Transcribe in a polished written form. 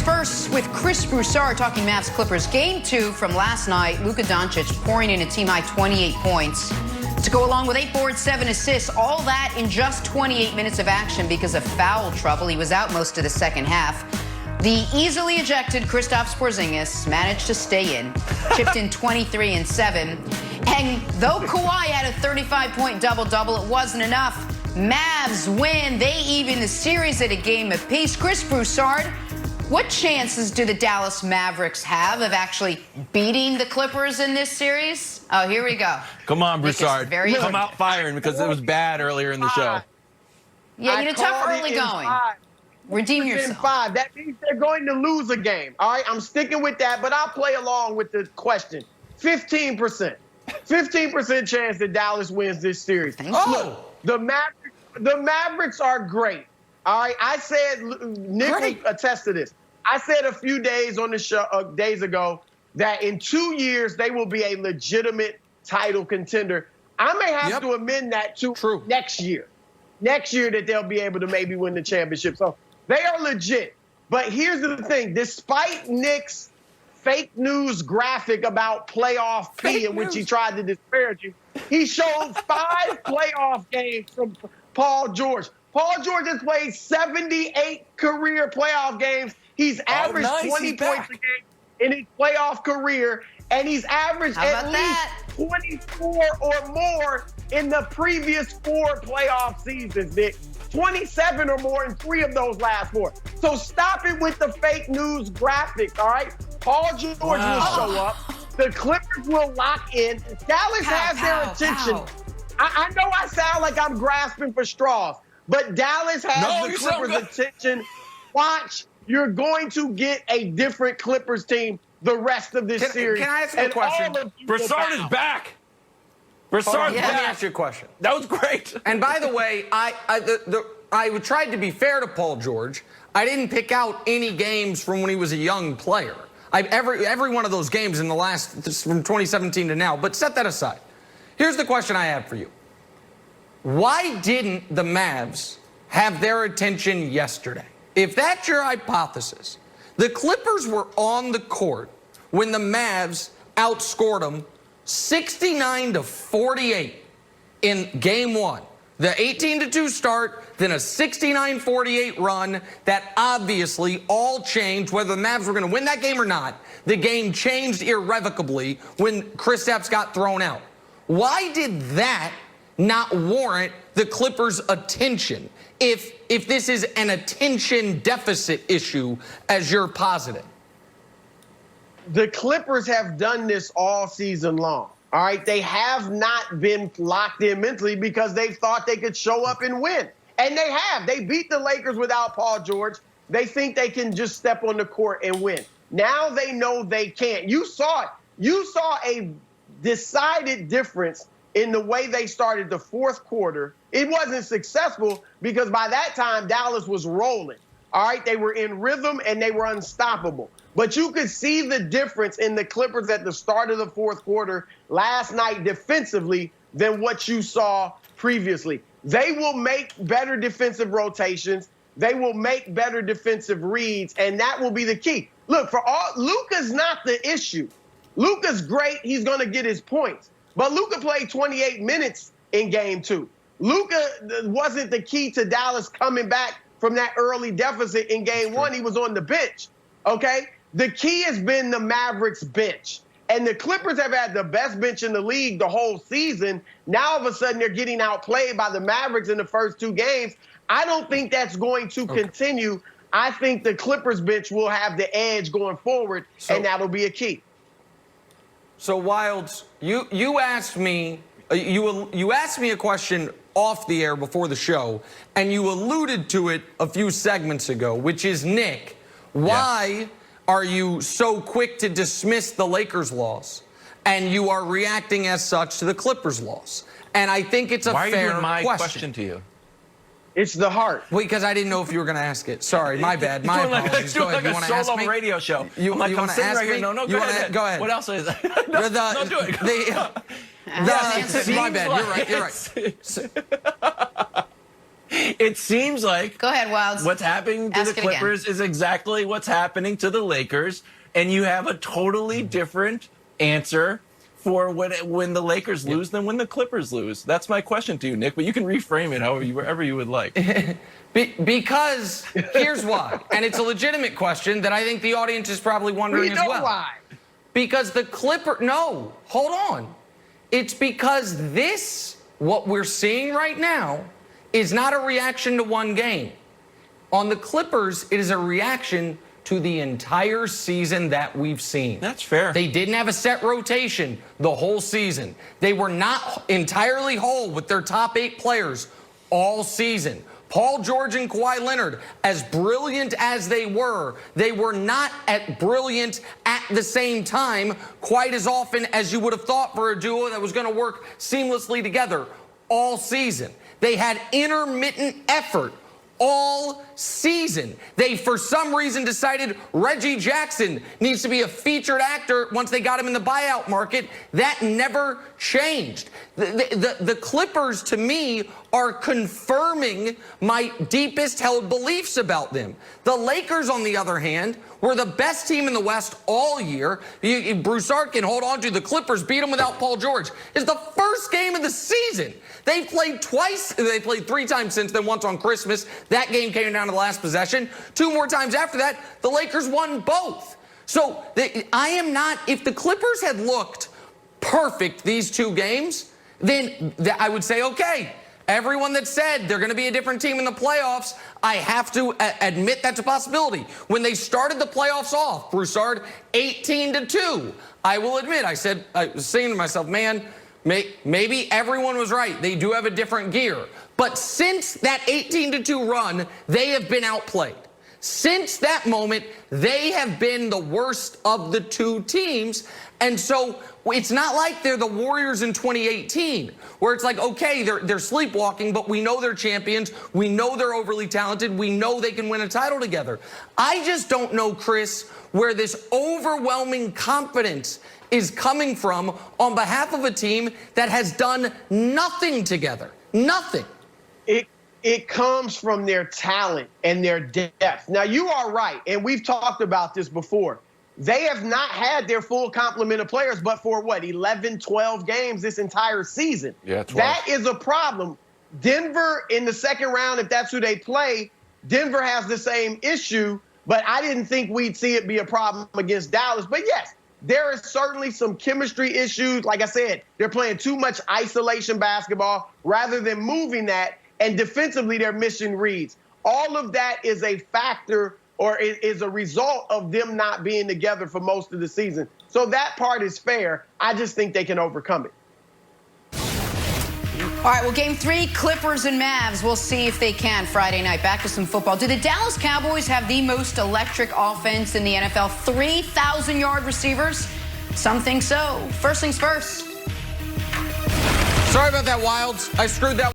first with Chris Broussard talking Mavs Clippers. Game 2 from last night, Luka Doncic pouring in a team-high 28 points to go along with 8 boards, 7 assists. All that in just 28 minutes of action because of foul trouble. He was out most of the second half. The easily ejected Kristaps Porzingis managed to stay in, chipped in 23 and 7. And though Kawhi had a 35-point double-double, it wasn't enough. Mavs win. They even the series at a game apiece. Chris Broussard, what chances do the Dallas Mavericks have of actually beating the Clippers in this series? Oh, here we go. Come on, Broussard. Come out firing because it was bad earlier in the show. Yeah, you know, tough early going. Redeem yourself. 5. That means they're going to lose a game. All right, I'm sticking with that, but I'll play along with the question. 15%. 15% chance that Dallas wins this series. Oh! Look, the Mavericks are great. All right, I said, Nick will attest to this. I said a few days on the show, days ago, that in 2 years they will be a legitimate title contender. I may have to amend that to next year. Next year that they'll be able to maybe win the championship. So they are legit. But here's the thing. Despite Nick's fake news graphic about playoff P in which he tried to disparage you, he showed 5 playoff games from Paul George. Paul George has played 78 career playoff games. He's averaged 20 points a game in his playoff career, and he's averaged at least 24 or more in the previous 4 playoff seasons, Nick. 27 or more in 3 of those last 4. So stop it with the fake news graphic, all right? Paul George will show up. The Clippers will lock in. Dallas has their attention. I know I sound like I'm grasping for straws, but Dallas has the Clippers' attention. Watch, you're going to get a different Clippers team the rest of this series. Can I ask you a question? Broussard is back. Broussard, let me ask you a question. That was great. And by the way, I tried to be fair to Paul George. I didn't pick out any games from when he was a young player. Every one of those games in the last, from 2017 to now, but set that aside. Here's the question I have for you. Why didn't the Mavs have their attention yesterday? If that's your hypothesis, the Clippers were on the court when the Mavs outscored them 69-48 in game 1. The 18-2 start, then a 69-48 run that obviously all changed whether the Mavs were going to win that game or not. The game changed irrevocably when Kristaps got thrown out. Why did that not warrant the Clippers' attention if this is an attention deficit issue as you're positing? The Clippers have done this all season long. All right, they have not been locked in mentally because they thought they could show up and win. And they have. They beat the Lakers without Paul George. They think they can just step on the court and win. Now they know they can't. You saw it. You saw a decided difference in the way they started the fourth quarter. It wasn't successful because by that time, Dallas was rolling. All right, they were in rhythm and they were unstoppable. But you could see the difference in the Clippers at the start of the fourth quarter last night defensively than what you saw previously. They will make better defensive rotations. They will make better defensive reads, and that will be the key. Look, Luka's not the issue. Luka's great. He's going to get his points. But Luka played 28 minutes in game 2. Luka wasn't the key to Dallas coming back from that early deficit in game 1. He was on the bench, okay? The key has been the Mavericks bench. And the Clippers have had the best bench in the league the whole season. Now, all of a sudden, they're getting outplayed by the Mavericks in the first 2 games. I don't think that's going to continue. I think the Clippers bench will have the edge going forward, and that'll be a key. So, Wilds, you asked me you asked me a question off the air before the show, and you alluded to it a few segments ago, which is, Nick, why are you so quick to dismiss the Lakers' loss, and you are reacting as such to the Clippers' loss? And I think it's a fair question. Why are you doing my question to you? It's the heart. Well, because I didn't know if you were going to ask it. Sorry, my bad. My apologies. Go ahead. You want to ask me? Radio show. You want to ask me? No, go ahead. Go ahead. What else is that? No, do it. My bad. You're right. It seems like Go ahead, Wilds. what's happening to Ask the it again. Clippers is exactly what's happening to the Lakers, and you have a totally different answer for when the Lakers lose than when the Clippers lose. That's my question to you, Nick, but you can reframe it wherever you would like. Because here's why, and it's a legitimate question that I think the audience is probably wondering as well. Why? Because no, hold on. It's because what we're seeing right now, is not a reaction to one game. On the Clippers, it is a reaction to the entire season that we've seen. That's fair. They didn't have a set rotation the whole season. They were not entirely whole with their top 8 players all season. Paul George and Kawhi Leonard, as brilliant as they were not brilliant at the same time quite as often as you would have thought for a duo that was going to work seamlessly together all season. They had intermittent effort all season. They, for some reason, decided Reggie Jackson needs to be a featured actor once they got him in the buyout market. That never changed. The Clippers, to me, are confirming my deepest held beliefs about them. The Lakers, on the other hand, were the best team in the West all year. Broussard can hold on to. The Clippers beat them without Paul George. It's the first game of the season. They've played twice. They played 3 times since then, once on Christmas. That game came down to the last possession. 2 more times after that, the Lakers won both. So I am not, if the Clippers had looked perfect these 2 games, then I would say, okay, everyone that said they're going to be a different team in the playoffs, I have to admit that's a possibility. When they started the playoffs off, Broussard, 18-2, I will admit, I was saying to myself, man, maybe everyone was right. They do have a different gear. But since that 18-2 run, they have been outplayed. Since that moment, they have been the worst of the 2 teams. And so it's not like they're the Warriors in 2018, where it's like, okay, they're sleepwalking, but we know they're champions. We know they're overly talented. We know they can win a title together. I just don't know, Chris, where this overwhelming confidence is coming from on behalf of a team that has done nothing together. Nothing. It comes from their talent and their depth. Now, you are right, and we've talked about this before. They have not had their full complement of players, but for 11, 12 games this entire season. Yeah, 12. That is a problem. Denver, in the second round, if that's who they play, Denver has the same issue, but I didn't think we'd see it be a problem against Dallas. But yes, there is certainly some chemistry issues. Like I said, they're playing too much isolation basketball rather than moving that. And defensively, they're missing reads. All of that is a factor or is a result of them not being together for most of the season. So that part is fair. I just think they can overcome it. All right, well, game 3, Clippers and Mavs. We'll see if they can Friday night. Back to some football. Do the Dallas Cowboys have the most electric offense in the NFL? 3,000-yard receivers? Some think so. First things first. Sorry about that, Wilds. I screwed that